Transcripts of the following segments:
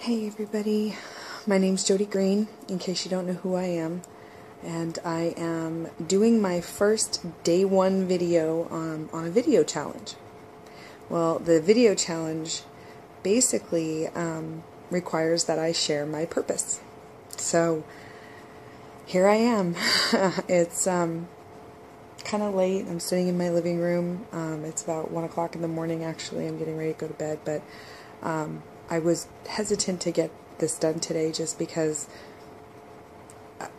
Hey everybody, my name's Jody Green, in case you don't know who I am, and I am doing my first day one video on a video challenge. Well, the video challenge basically requires that I share my purpose. So here I am. It's kind of late. I'm sitting in my living room. It's about 1 o'clock in the morning actually. I'm getting ready to go to bed, but I was hesitant to get this done today just because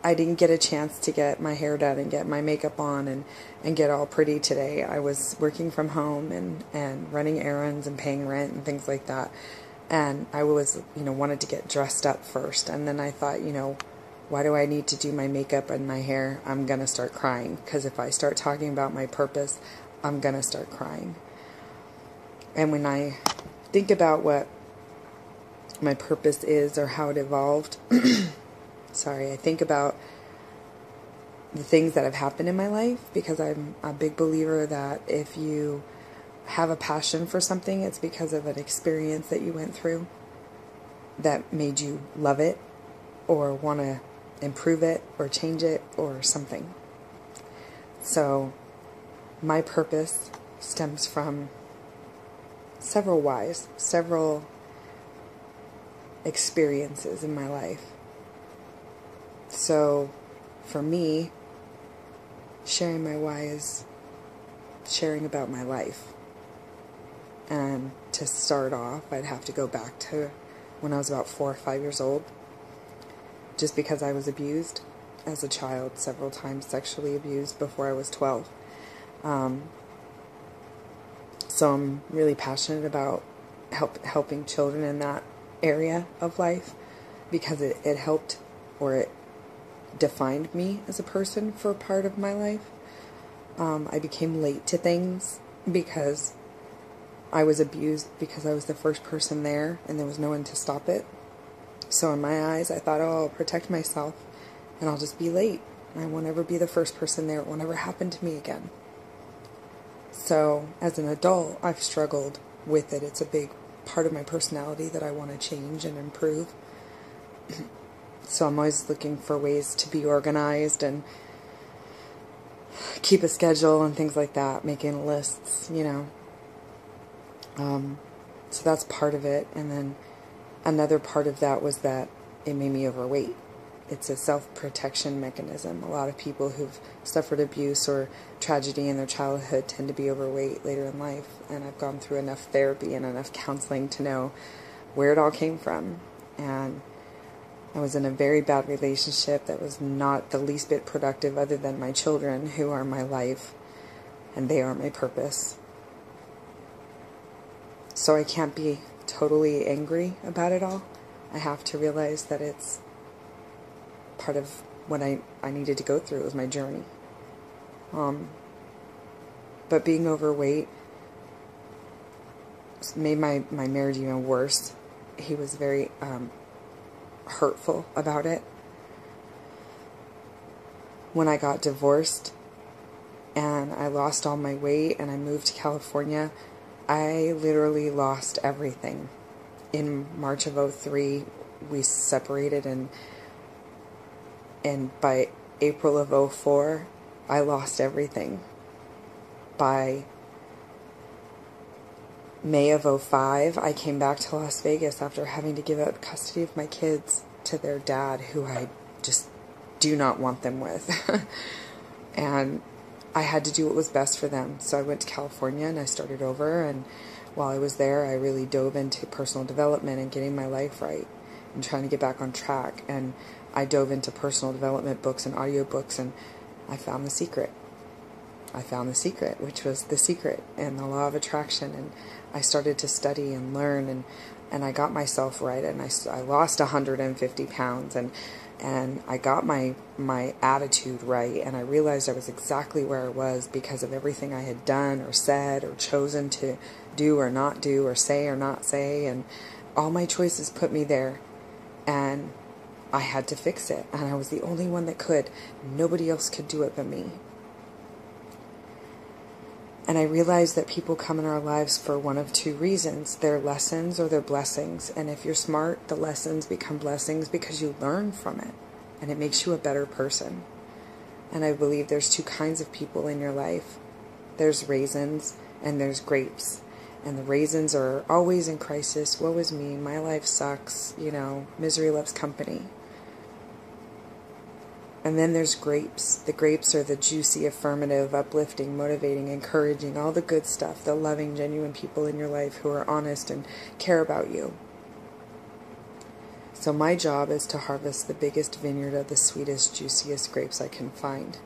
I didn't get a chance to get my hair done and get my makeup on and get all pretty today. I was working from home and running errands and paying rent and things like that. And I was, wanted to get dressed up first. And then I thought, why do I need to do my makeup and my hair? I'm going to start crying. Because if I start talking about my purpose, I'm going to start crying. And when I think about what my purpose is or how it evolved, I think about the things that have happened in my life, because I'm a big believer that if you have a passion for something, it's because of an experience that you went through that made you love it or want to improve it or change it or something. So my purpose stems from several whys, several experiences in my life. So for me, sharing my why is sharing about my life. And to start off, I'd have to go back to when I was about 4 or 5 years old, just because I was abused as a child several times, sexually abused before I was 12. So I'm really passionate about helping children in that area of life, because it helped, or it defined me as a person for a part of my life. I became late to things because I was abused, because I was the first person there and there was no one to stop it. So in my eyes, I thought, I'll protect myself and I'll just be late. I won't ever be the first person there. It won't ever happen to me again. So as an adult, I've struggled with it. It's a big part of my personality that I want to change and improve. So I'm always looking for ways to be organized and keep a schedule and things like that, making lists, So that's part of it. And then another part of that was that it made me overweight. It's a self-protection mechanism. A lot of people who've suffered abuse or tragedy in their childhood tend to be overweight later in life. And I've gone through enough therapy and enough counseling to know where it all came from. And I was in a very bad relationship that was not the least bit productive, other than my children, who are my life, and they are my purpose. So I can't be totally angry about it all. I have to realize that it's part of what I needed to go through. It was my journey. But being overweight made my marriage even worse. He was very hurtful about it. When I got divorced and I lost all my weight and I moved to California, I literally lost everything. In March of 2003, we separated, and by April of 2004, I lost everything. By May of 2005, I came back to Las Vegas after having to give up custody of my kids to their dad, who I just do not want them with. And I had to do what was best for them. So I went to California and I started over, and while I was there, I really dove into personal development and getting my life right and trying to get back on track. And I dove into personal development books and audiobooks, and I found the secret. I found the secret, which was The Secret and the Law of Attraction, and I started to study and learn, and I got myself right, and I lost 150 pounds, and I got my attitude right, and I realized I was exactly where I was because of everything I had done or said or chosen to do or not do, or say or not say, and all my choices put me there, and I had to fix it, and I was the only one that could. Nobody else could do it but me. And I realize that people come in our lives for one of two reasons. They're lessons or they're blessings. And if you're smart, the lessons become blessings because you learn from it. And it makes you a better person. And I believe there's two kinds of people in your life. There's raisins and there's grapes. And the raisins are always in crisis. Woe is me. My life sucks. You know, misery loves company. And then there's grapes. The grapes are the juicy, affirmative, uplifting, motivating, encouraging, all the good stuff, the loving, genuine people in your life who are honest and care about you. So my job is to harvest the biggest vineyard of the sweetest, juiciest grapes I can find.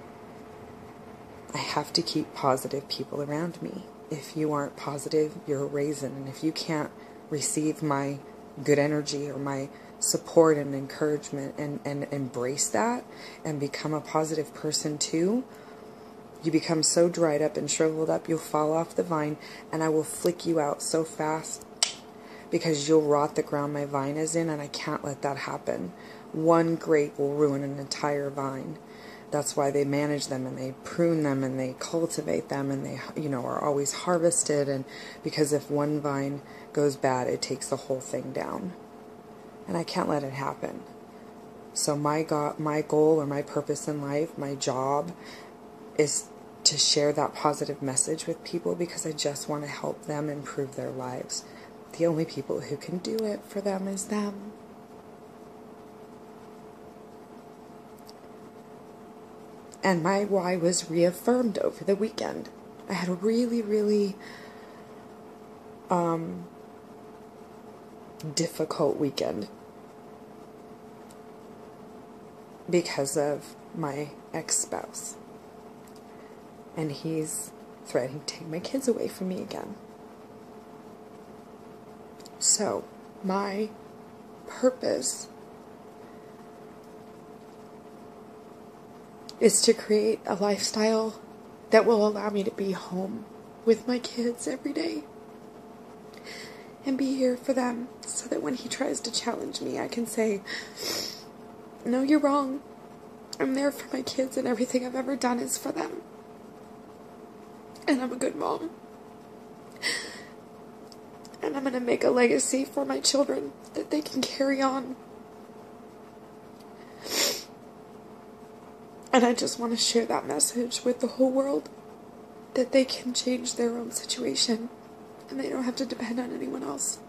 I have to keep positive people around me. If you aren't positive, you're a raisin. And if you can't receive my good energy or my support and encouragement and embrace that and become a positive person too, you become so dried up and shriveled up, you'll fall off the vine, and I will flick you out so fast because you'll rot the ground my vine is in, and I can't let that happen. One grape will ruin an entire vine. That's why they manage them and they prune them and they cultivate them and they, are always harvested. And because if one vine goes bad, it takes the whole thing down. And I can't let it happen. So my goal or my purpose in life, my job, is to share that positive message with people because I just want to help them improve their lives. The only people who can do it for them is them. And my why was reaffirmed over the weekend. I had a really, really difficult weekend because of my ex-spouse. And he's threatening to take my kids away from me again. So, my purpose is to create a lifestyle that will allow me to be home with my kids every day and be here for them so that when he tries to challenge me, I can say, no, you're wrong. I'm there for my kids and everything I've ever done is for them. And I'm a good mom. And I'm going to make a legacy for my children that they can carry on. And I just want to share that message with the whole world, that they can change their own situation and they don't have to depend on anyone else.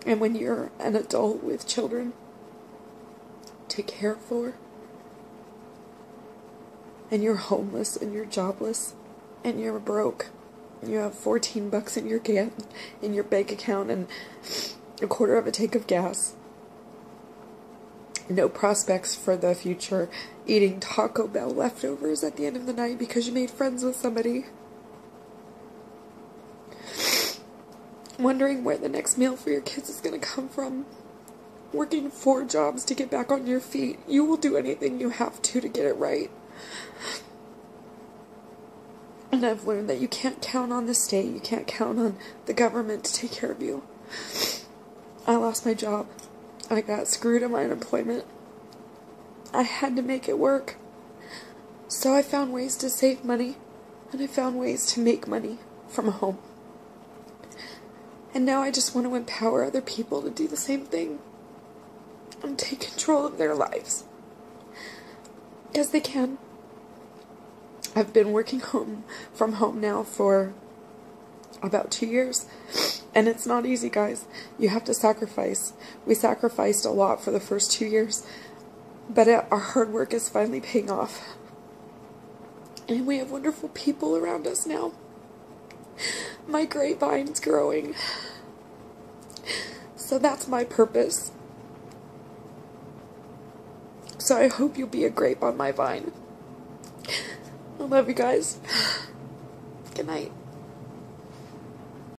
And when you're an adult with children to care for, and you're homeless and you're jobless and you're broke, you have $14 in your bank account and a quarter of a tank of gas, no prospects for the future, eating Taco Bell leftovers at the end of the night because you made friends with somebody, wondering where the next meal for your kids is going to come from, working 4 jobs to get back on your feet. You will do anything you have to get it right. And I've learned that you can't count on the state, you can't count on the government to take care of you. I lost my job. I got screwed on my unemployment. I had to make it work. So I found ways to save money, and I found ways to make money from home. And now I just want to empower other people to do the same thing and take control of their lives. Because they can. I've been working from home now for about 2 years. And it's not easy, guys. You have to sacrifice. We sacrificed a lot for the first 2 years. But our hard work is finally paying off. And we have wonderful people around us now. My grapevine's growing. So that's my purpose. So I hope you'll be a grape on my vine. I love you guys. Good night.